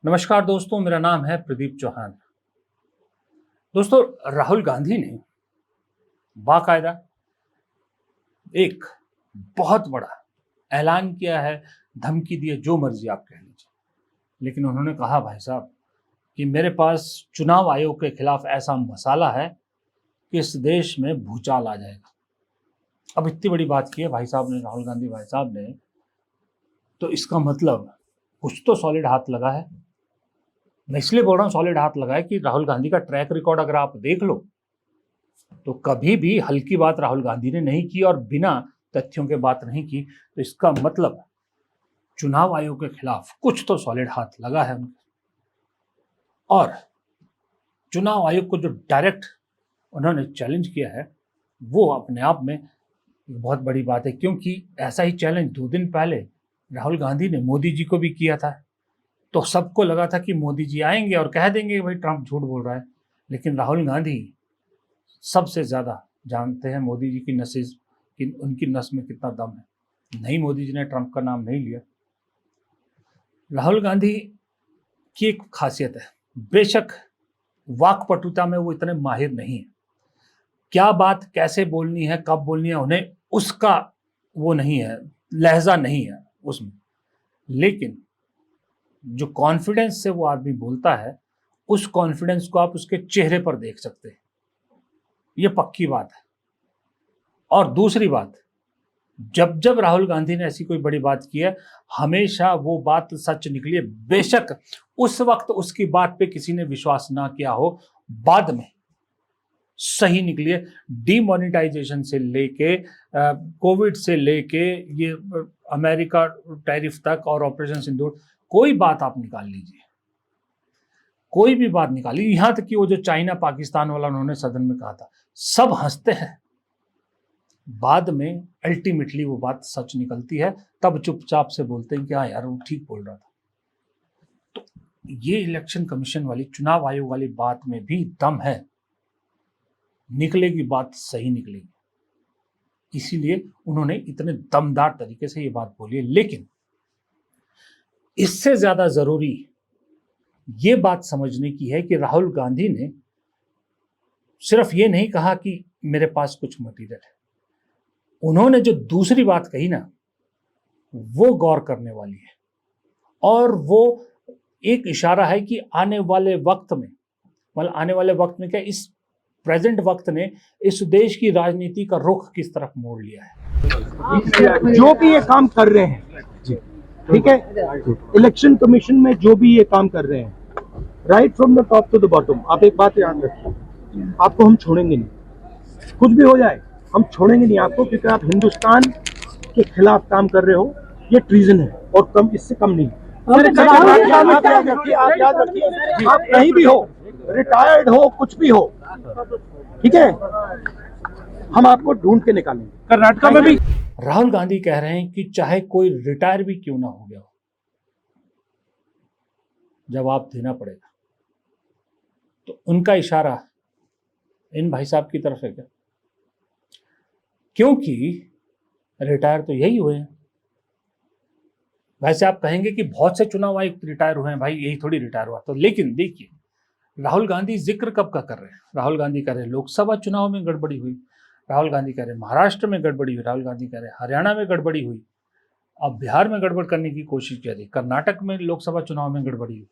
नमस्कार दोस्तों, मेरा नाम है प्रदीप चौहान। दोस्तों, राहुल गांधी ने बाकायदा एक बहुत बड़ा ऐलान किया है, धमकी दी है, जो मर्जी आप कह लीजिए, लेकिन उन्होंने कहा भाई साहब कि मेरे पास चुनाव आयोग के खिलाफ ऐसा मसाला है कि इस देश में भूचाल आ जाएगा। अब इतनी बड़ी बात की है भाई साहब ने, राहुल गांधी भाई साहब ने, तो इसका मतलब कुछ तो सॉलिड हाथ लगा है। मैं इसलिए बोल रहा हूँ सॉलिड हाथ लगा है कि राहुल गांधी का ट्रैक रिकॉर्ड अगर आप देख लो तो कभी भी हल्की बात राहुल गांधी ने नहीं की और बिना तथ्यों के बात नहीं की। तो इसका मतलब चुनाव आयोग के खिलाफ कुछ तो सॉलिड हाथ लगा है उनके। और चुनाव आयोग को जो डायरेक्ट उन्होंने चैलेंज किया है वो अपने आप में बहुत बड़ी बात है, क्योंकि ऐसा ही चैलेंज 2 दिन पहले राहुल गांधी ने मोदी जी को भी किया था। तो सबको लगा था कि मोदी जी आएंगे और कह देंगे कि भाई ट्रंप झूठ बोल रहा है, लेकिन राहुल गांधी सबसे ज़्यादा जानते हैं मोदी जी की नसें, कि उनकी नस में कितना दम है। नहीं, मोदी जी ने ट्रंप का नाम नहीं लिया। राहुल गांधी की एक खासियत है, बेशक वाक्पटुता में वो इतने माहिर नहीं है, क्या बात कैसे बोलनी है, कब बोलनी है, उन्हें उसका वो नहीं है, लहजा नहीं है उसमें, लेकिन जो कॉन्फिडेंस से वो आदमी बोलता है उस कॉन्फिडेंस को आप उसके चेहरे पर देख सकते हैं, ये पक्की बात है। और दूसरी बात, जब जब राहुल गांधी ने ऐसी कोई बड़ी बात की है हमेशा वो बात सच निकली है। बेशक उस वक्त उसकी बात पे किसी ने विश्वास ना किया हो, बाद में सही निकली है। डीमोनेटाइजेशन से लेके कोविड से लेके ये अमेरिका टैरिफ तक और ऑपरेशन सिंदूर, कोई बात आप निकाल लीजिए, कोई भी बात निकाली, यहां तक कि वो जो चाइना पाकिस्तान वाला उन्होंने सदन में कहा था, सब हंसते हैं, बाद में अल्टीमेटली वो बात सच निकलती है, तब चुपचाप से बोलते हैं कि हाँ यार वो ठीक बोल रहा था। तो ये इलेक्शन कमीशन वाली, चुनाव आयोग वाली बात में भी दम है, निकलेगी बात सही निकलेगी, इसीलिए उन्होंने इतने दमदार तरीके से ये बात बोली है। लेकिन इससे ज्यादा जरूरी ये बात समझने की है कि राहुल गांधी ने सिर्फ ये नहीं कहा कि मेरे पास कुछ मटीरियल है, उन्होंने जो दूसरी बात कही ना वो गौर करने वाली है। और वो एक इशारा है कि आने वाले वक्त में, मतलब आने वाले वक्त में क्या, इस प्रेजेंट वक्त ने इस देश की राजनीति का रुख किस तरफ मोड़ लिया है। जो भी ये काम कर रहे हैं, ठीक है, इलेक्शन कमीशन में जो भी ये काम कर रहे हैं, right from the top to the bottom, आप एक बात याद रखिए, आपको हम छोड़ेंगे नहीं, कुछ भी हो जाए हम छोड़ेंगे नहीं आपको, क्योंकि आप हिंदुस्तान के खिलाफ काम कर रहे हो, ये ट्रीजन है और कम, इससे कम नहीं। आप याद रखिए, आप कहीं भी हो, रिटायर्ड हो, कुछ भी हो, ठीक है, हम आपको ढूंढ के निकालेंगे। कर्नाटक में भी राहुल गांधी कह रहे हैं कि चाहे कोई रिटायर भी क्यों ना हो गया हो, जवाब देना पड़ेगा। तो उनका इशारा इन भाई साहब की तरफ है क्या? क्योंकि रिटायर तो यही हुए हैं। वैसे आप कहेंगे कि बहुत से चुनाव आयुक्त रिटायर हुए हैं, भाई यही थोड़ी रिटायर हुआ। तो लेकिन देखिए, राहुल गांधी जिक्र कब का कर रहे हैं? राहुल गांधी कह रहे हैं लोकसभा चुनाव में गड़बड़ी हुई, राहुल गांधी कह रहे हैं महाराष्ट्र में गड़बड़ी हुई, राहुल गांधी कह रहे हैं हरियाणा में गड़बड़ी हुई, अब बिहार में गड़बड़ करने की कोशिश की रही, कर्नाटक में लोकसभा चुनाव में गड़बड़ी हुई।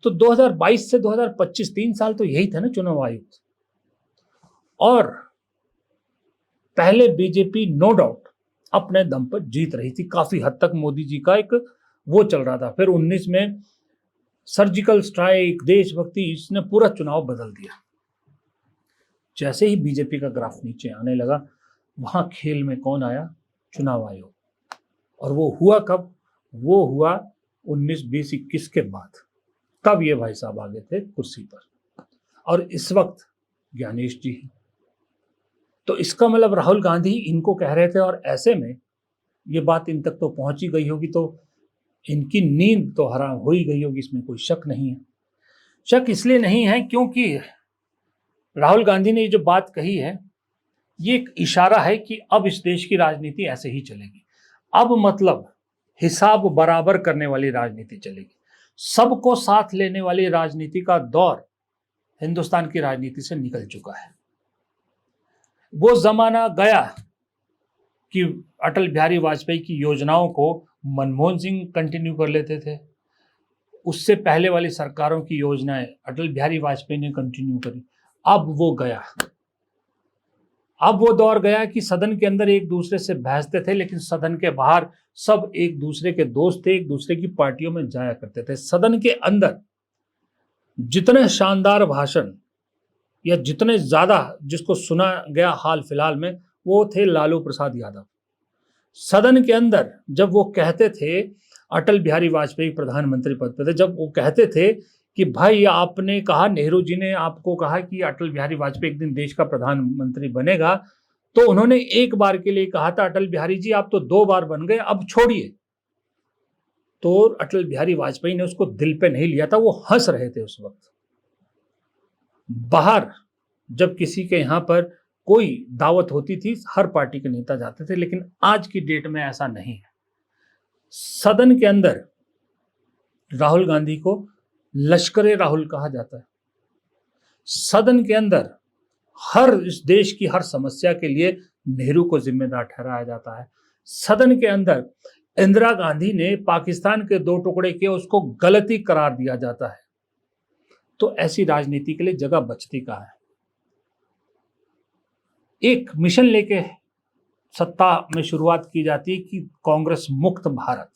तो 2022 से 2025 3 साल तो यही था ना चुनाव आयुक्त। और पहले बीजेपी नो डाउट अपने दम पर जीत रही थी, काफी हद तक मोदी जी का एक वो चल रहा था। फिर 19 में सर्जिकल स्ट्राइक, देशभक्ति, इसने पूरा चुनाव बदल दिया। जैसे ही बीजेपी का ग्राफ नीचे आने लगा, वहां खेल में कौन आया? चुनाव आयोग। और वो हुआ कब? वो हुआ 19, 20, 21 के बाद। तब ये भाई साहब आ गए थे कुर्सी पर, और इस वक्त ज्ञानेश जी हैं। तो इसका मतलब राहुल गांधी इनको कह रहे थे, और ऐसे में ये बात इन तक तो पहुंच ही गई होगी, तो इनकी नींद तो हराम हो ही गई होगी, इसमें कोई शक नहीं है। शक इसलिए नहीं है क्योंकि राहुल गांधी ने ये जो बात कही है, ये एक इशारा है कि अब इस देश की राजनीति ऐसे ही चलेगी। अब मतलब हिसाब बराबर करने वाली राजनीति चलेगी। सबको साथ लेने वाली राजनीति का दौर हिंदुस्तान की राजनीति से निकल चुका है। वो जमाना गया कि अटल बिहारी वाजपेयी की योजनाओं को मनमोहन सिंह कंटिन्यू कर लेते थे, उससे पहले वाली सरकारों की योजनाएं अटल बिहारी वाजपेयी ने कंटिन्यू करी। अब वो गया, अब वो दौर गया कि सदन के अंदर एक दूसरे से बहसते थे, लेकिन सदन के बाहर सब एक दूसरे के दोस्त थे, एक दूसरे की पार्टियों में जाया करते थे। सदन के अंदर जितने शानदार भाषण या जितने ज्यादा जिसको सुना गया हाल फिलहाल में, वो थे लालू प्रसाद यादव। सदन के अंदर जब वो कहते थे, अटल बिहारी वाजपेयी प्रधानमंत्री पद पे थे, जब वो कहते थे कि भाई आपने कहा, नेहरू जी ने आपको कहा कि अटल बिहारी वाजपेयी एक दिन देश का प्रधानमंत्री बनेगा, तो उन्होंने एक बार के लिए कहा था, अटल बिहारी जी आप तो 2 बार बन गए, अब छोड़िए। तो अटल बिहारी वाजपेयी ने उसको दिल पे नहीं लिया था, वो हंस रहे थे उस वक्त। बाहर जब किसी के यहां पर कोई दावत होती थी, हर पार्टी के नेता जाते थे, लेकिन आज की डेट में ऐसा नहीं है। सदन के अंदर राहुल गांधी को लश्करे राहुल कहा जाता है। सदन के अंदर हर इस देश की हर समस्या के लिए नेहरू को जिम्मेदार ठहराया जाता है। सदन के अंदर इंदिरा गांधी ने पाकिस्तान के 2 टुकड़े किए, उसको गलती करार दिया जाता है। तो ऐसी राजनीति के लिए जगह बचती कहाँ है? एक मिशन लेके सत्ता में शुरुआत की जाती है कि कांग्रेस मुक्त भारत,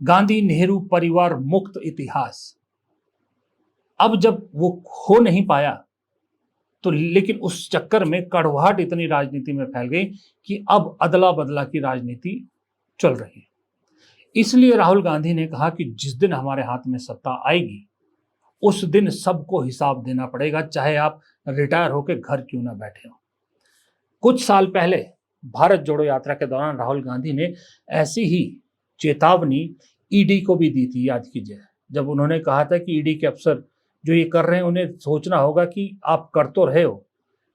गांधी नेहरू परिवार मुक्त इतिहास। अब जब वो हो नहीं पाया तो, लेकिन उस चक्कर में कड़वाहट इतनी राजनीति में फैल गई कि अब अदला बदला की राजनीति चल रही है। इसलिए राहुल गांधी ने कहा कि जिस दिन हमारे हाथ में सत्ता आएगी उस दिन सबको हिसाब देना पड़ेगा, चाहे आप रिटायर होकर घर क्यों ना बैठे हो। कुछ साल पहले भारत जोड़ो यात्रा के दौरान राहुल गांधी ने ऐसी ही चेतावनी ईडी को भी दी थी, याद कीजिए, जब उन्होंने कहा था कि ईडी के अफसर जो ये कर रहे हैं उन्हें सोचना होगा कि आप कर तो रहे हो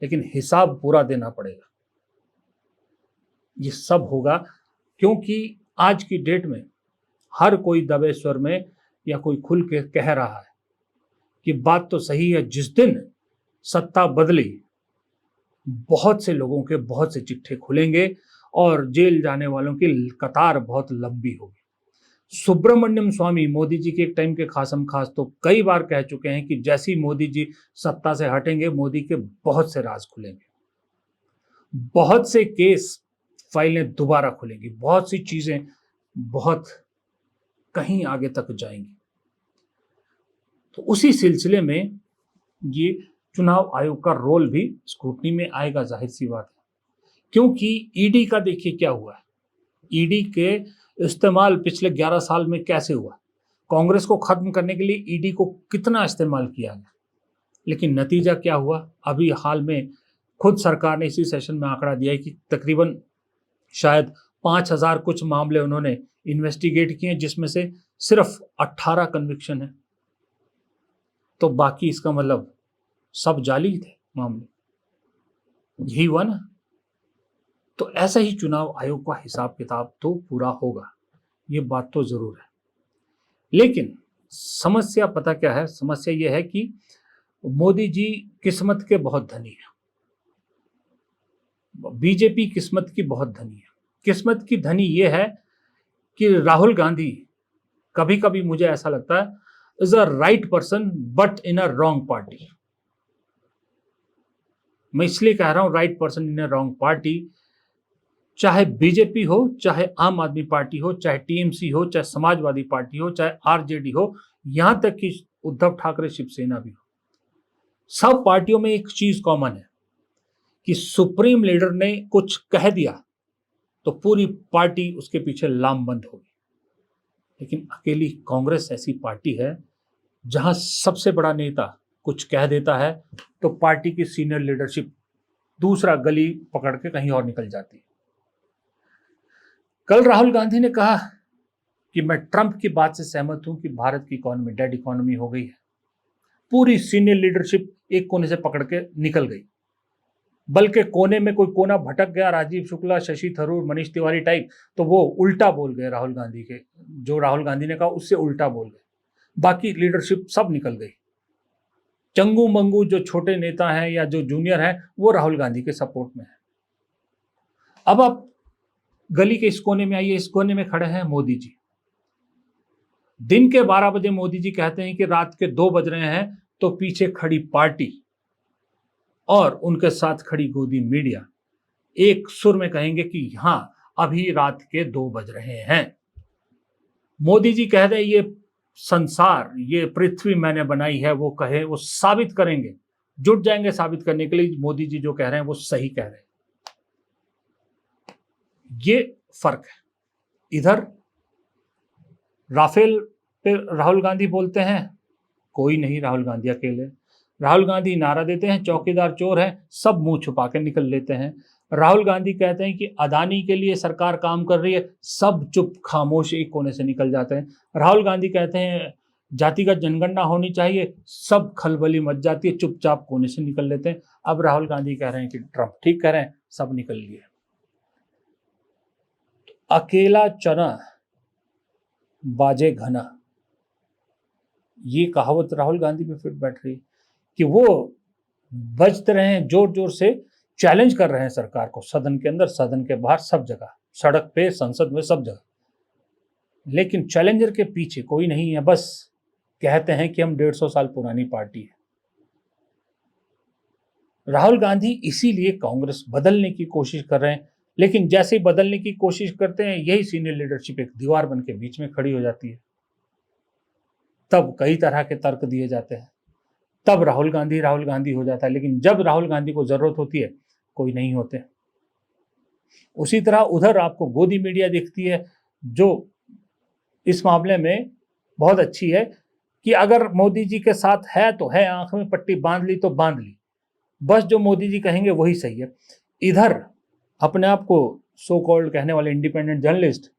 लेकिन हिसाब पूरा देना पड़ेगा। ये सब होगा क्योंकि आज की डेट में हर कोई दबे स्वर में या कोई खुल के कह रहा है कि बात तो सही है, जिस दिन सत्ता बदली बहुत से लोगों के बहुत से चिट्ठे खुलेंगे और जेल जाने वालों की कतार बहुत लंबी होगी। सुब्रमण्यम स्वामी मोदी जी के एक टाइम के खासम खास तो कई बार कह चुके हैं कि जैसे ही मोदी जी सत्ता से हटेंगे मोदी के बहुत से राज खुलेंगे, बहुत से केस फाइलें दोबारा खुलेंगी, बहुत सी चीजें बहुत कहीं आगे तक जाएंगी। तो उसी सिलसिले में ये चुनाव आयोग का रोल भी स्क्रूटनी में आएगा, जाहिर सी बात है। क्योंकि ईडी का देखिए क्या हुआ है, ईडी के इस्तेमाल पिछले 11 साल में कैसे हुआ, कांग्रेस को खत्म करने के लिए ईडी को कितना इस्तेमाल किया गया, लेकिन नतीजा क्या हुआ। अभी हाल में खुद सरकार ने इसी सेशन में आंकड़ा दिया है कि तकरीबन शायद 5000 कुछ मामले उन्होंने इन्वेस्टिगेट किए, जिसमें से सिर्फ 18 कन्विक्शन है। तो बाकी इसका मतलब सब जाली थे मामले, यही हुआ ना। तो ऐसा ही चुनाव आयोग का हिसाब किताब तो पूरा होगा, ये बात तो जरूर है। लेकिन समस्या पता क्या है, समस्या यह है कि मोदी जी किस्मत के बहुत धनी हैं, बीजेपी किस्मत की बहुत धनी है। किस्मत की धनी ये है कि राहुल गांधी कभी कभी मुझे ऐसा लगता है is a right person but in a wrong party. मैं इसलिए कह रहा हूं right person in a wrong party, चाहे बीजेपी हो, चाहे आम आदमी पार्टी हो, चाहे टीएमसी हो, चाहे समाजवादी पार्टी हो, चाहे आरजेडी हो, यहां तक कि उद्धव ठाकरे शिवसेना भी हो, सब पार्टियों में एक चीज कॉमन है कि सुप्रीम लीडर ने कुछ कह दिया तो पूरी पार्टी उसके पीछे लामबंद होगी। लेकिन अकेली कांग्रेस ऐसी पार्टी है जहां सबसे बड़ा नेता कुछ कह देता है तो पार्टी की सीनियर लीडरशिप दूसरा गली पकड़ के कहीं और निकल जाती है। कल राहुल गांधी ने कहा कि मैं ट्रंप की बात से सहमत हूं कि भारत की इकोनॉमी डेड इकोनॉमी हो गई है। पूरी सीनियर लीडरशिप एक कोने से पकड़ के निकल गई, बल्कि कोने में कोई कोना भटक गया, राजीव शुक्ला, शशि थरूर, मनीष तिवारी टाइप, तो वो उल्टा बोल गए राहुल गांधी के, जो राहुल गांधी ने कहा उससे उल्टा बोल गए। बाकी लीडरशिप सब निकल गई। चंगू मंगू जो छोटे नेता हैं या जो जूनियर हैं वो राहुल गांधी के सपोर्ट में है। अब आप गली के इस कोने में आइए, इस कोने में खड़े हैं मोदी जी। दिन के 12 बजे मोदी जी कहते हैं कि रात के 2 बज रहे हैं, तो पीछे खड़ी पार्टी और उनके साथ खड़ी गोदी मीडिया एक सुर में कहेंगे कि हाँ, अभी रात के 2 बज रहे हैं। मोदी जी कह दे ये संसार, ये पृथ्वी मैंने बनाई है, वो कहे, वो साबित करेंगे, जुट जाएंगे साबित करने के लिए मोदी जी जो कह रहे हैं वो सही कह रहे हैं। ये फर्क है। इधर राफेल पे राहुल गांधी बोलते हैं, कोई नहीं, राहुल गांधी अकेले। राहुल गांधी नारा देते हैं चौकीदार चोर है, सब मुंह छुपा के निकल लेते हैं। राहुल गांधी कहते हैं कि अदानी के लिए सरकार काम कर रही है, सब चुप खामोश एक कोने से निकल जाते हैं। राहुल गांधी कहते हैं जातिगत जनगणना होनी चाहिए, सब खलबली मच जाती है, चुपचाप कोने से निकल लेते हैं। अब राहुल गांधी कह रहे हैं कि ट्रंप ठीक कह रहे हैं, सब निकल लिए। अकेला चना बाजे घना, ये कहावत राहुल गांधी में फिट बैठ रही कि वो बजते रहे हैं, जोर जोर से चैलेंज कर रहे हैं सरकार को, सदन के अंदर, सदन के बाहर, सब जगह, सड़क पे, संसद में, सब जगह। लेकिन चैलेंजर के पीछे कोई नहीं है, बस कहते हैं कि हम 150 साल पुरानी पार्टी है। राहुल गांधी इसीलिए कांग्रेस बदलने की कोशिश कर रहे हैं, लेकिन जैसे ही बदलने की कोशिश करते हैं यही सीनियर लीडरशिप एक दीवार बन के बीच में खड़ी हो जाती है। तब कई तरह के तर्क दिए जाते हैं, तब राहुल गांधी हो जाता है। लेकिन जब राहुल गांधी को जरूरत होती है कोई नहीं होते। उसी तरह उधर आपको गोदी मीडिया दिखती है, जो इस मामले में बहुत अच्छी है कि अगर मोदी जी के साथ है तो है, आंख में पट्टी बांध ली तो बांध ली, बस जो मोदी जी कहेंगे वही सही है। इधर अपने आप को सो कॉल्ड कहने वाले इंडिपेंडेंट जर्नलिस्ट,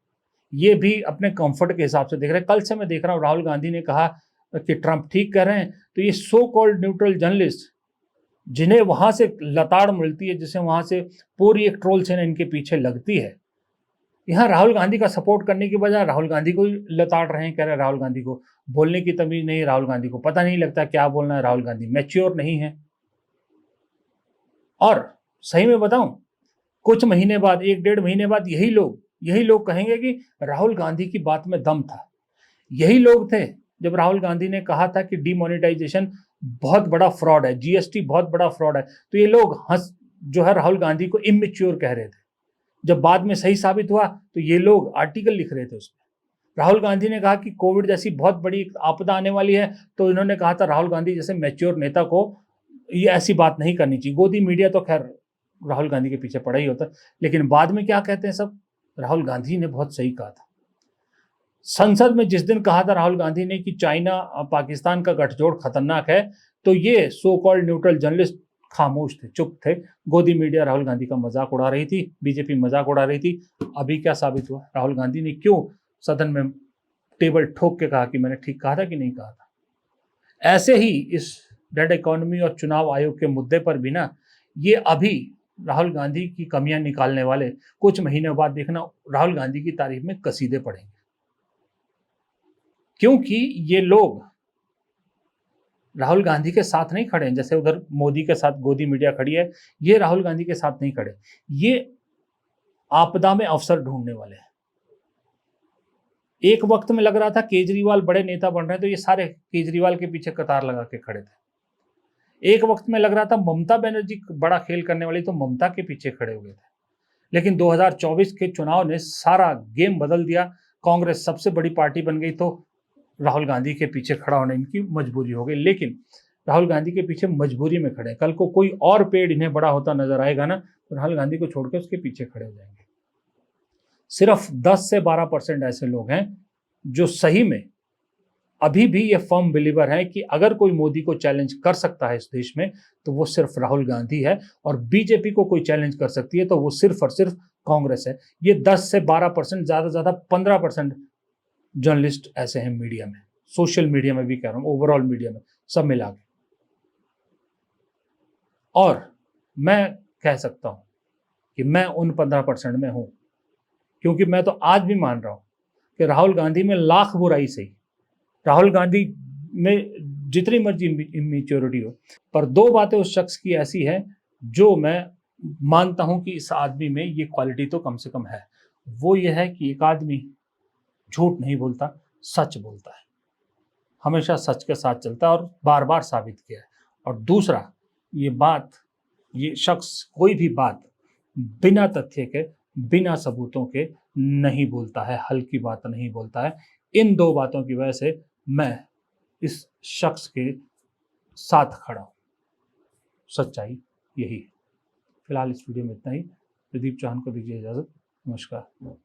ये भी अपने कंफर्ट के हिसाब से देख रहे हैं। कल से मैं देख रहा हूँ राहुल गांधी ने कहा कि ट्रंप ठीक कह रहे हैं, तो ये सो कॉल्ड न्यूट्रल जर्नलिस्ट जिन्हें वहां से लताड़ मिलती है, जिसे वहां से पूरी एक ट्रोल सेना इनके पीछे लगती है, यहाँ राहुल गांधी का सपोर्ट करने की बजाय राहुल गांधी को लताड़ रहे हैं। कह रहे हैं राहुल गांधी को बोलने की तमीज नहीं, राहुल गांधी को पता नहीं लगता क्या बोलना है, राहुल गांधी मैच्योर नहीं है। और सही में बताऊं, कुछ महीने बाद, 1-1.5 महीने बाद यही लोग कहेंगे कि राहुल गांधी की बात में दम था। यही लोग थे जब राहुल गांधी ने कहा था कि डिमोनेटाइजेशन बहुत बड़ा फ्रॉड है, जीएसटी बहुत बड़ा फ्रॉड है, तो ये लोग जो है राहुल गांधी को इमेच्योर कह रहे थे। जब बाद में सही साबित हुआ तो ये लोग आर्टिकल लिख रहे थे उसमें। राहुल गांधी ने कहा कि कोविड जैसी बहुत बड़ी आपदा आने वाली है, तो इन्होंने कहा था राहुल गांधी जैसे मैच्योर नेता को ये ऐसी बात नहीं करनी चाहिए। गोदी मीडिया तो खैर राहुल गांधी के पीछे पड़ा ही होता, लेकिन बाद में क्या कहते हैं सब, राहुल गांधी ने बहुत सही कहा था। संसद में जिस दिन कहा था राहुल गांधी ने कि चाइना पाकिस्तान का गठजोड़ खतरनाक है, तो ये सो कॉल्ड न्यूट्रल जर्नलिस्ट खामोश थे, चुप थे। गोदी मीडिया राहुल गांधी का मजाक उड़ा रही थी, बीजेपी मजाक उड़ा रही थी। अभी क्या साबित हुआ, राहुल गांधी ने क्यों सदन में टेबल ठोक के कहा कि मैंने ठीक कहा था कि नहीं कहा था। ऐसे ही इस डेड इकोनॉमी और चुनाव आयोग के मुद्दे पर भी ना, ये अभी राहुल गांधी की कमियां निकालने वाले कुछ महीने बाद देखना राहुल गांधी की तारीफ में कसीदे पड़ेंगे, क्योंकि ये लोग राहुल गांधी के साथ नहीं खड़े हैं। जैसे उधर मोदी के साथ गोदी मीडिया खड़ी है, ये राहुल गांधी के साथ नहीं खड़े, ये आपदा में अवसर ढूंढने वाले हैं। एक वक्त में लग रहा था केजरीवाल बड़े नेता बन रहे हैं, तो ये सारे केजरीवाल के पीछे कतार लगा के खड़े थे। एक वक्त में लग रहा था ममता बनर्जी बड़ा खेल करने वाली, तो ममता के पीछे खड़े हुए थे। लेकिन 2024 के चुनाव ने सारा गेम बदल दिया। कांग्रेस सबसे बड़ी पार्टी बन गई, तो राहुल गांधी के पीछे खड़ा होने इनकी मजबूरी हो गई। लेकिन राहुल गांधी के पीछे मजबूरी में खड़े, कल को कोई और पेड़ इन्हें बड़ा होता नजर आएगा ना, तो राहुल गांधी को छोड़कर उसके पीछे खड़े हो जाएंगे। सिर्फ 10 से 12% ऐसे लोग हैं जो सही में अभी भी ये फर्म बिलीवर हैं कि अगर कोई मोदी को चैलेंज कर सकता है इस देश में, तो वो सिर्फ राहुल गांधी है, और बीजेपी को कोई चैलेंज कर सकती है तो वो सिर्फ और सिर्फ कांग्रेस है। ये 10 से 12%, ज्यादा से ज्यादा 15% जर्नलिस्ट ऐसे हैं मीडिया में, सोशल मीडिया में भी कह रहा हूं, ओवरऑल मीडिया में सब मिला के। और मैं कह सकता हूं कि मैं उन 15% में हूं, क्योंकि मैं तो आज भी मान रहा हूं कि राहुल गांधी में लाख बुराई सही, राहुल गांधी में जितनी मर्जी इमेच्योरिटी हो, पर दो बातें उस शख्स की ऐसी है जो मैं मानता हूं कि इस आदमी में ये क्वालिटी तो कम से कम है। वो ये है कि एक आदमी झूठ नहीं बोलता, सच बोलता है, हमेशा सच के साथ चलता है और बार बार साबित किया है। और दूसरा, ये शख्स कोई भी बात बिना तथ्य के, बिना सबूतों के नहीं बोलता है, हल्की बात नहीं बोलता है। इन दो बातों की वजह से मैं इस शख्स के साथ खड़ा हूं। सच्चाई यही है। फिलहाल इस वीडियो में इतना ही। प्रदीप चौहान को दीजिए इजाजत। नमस्कार।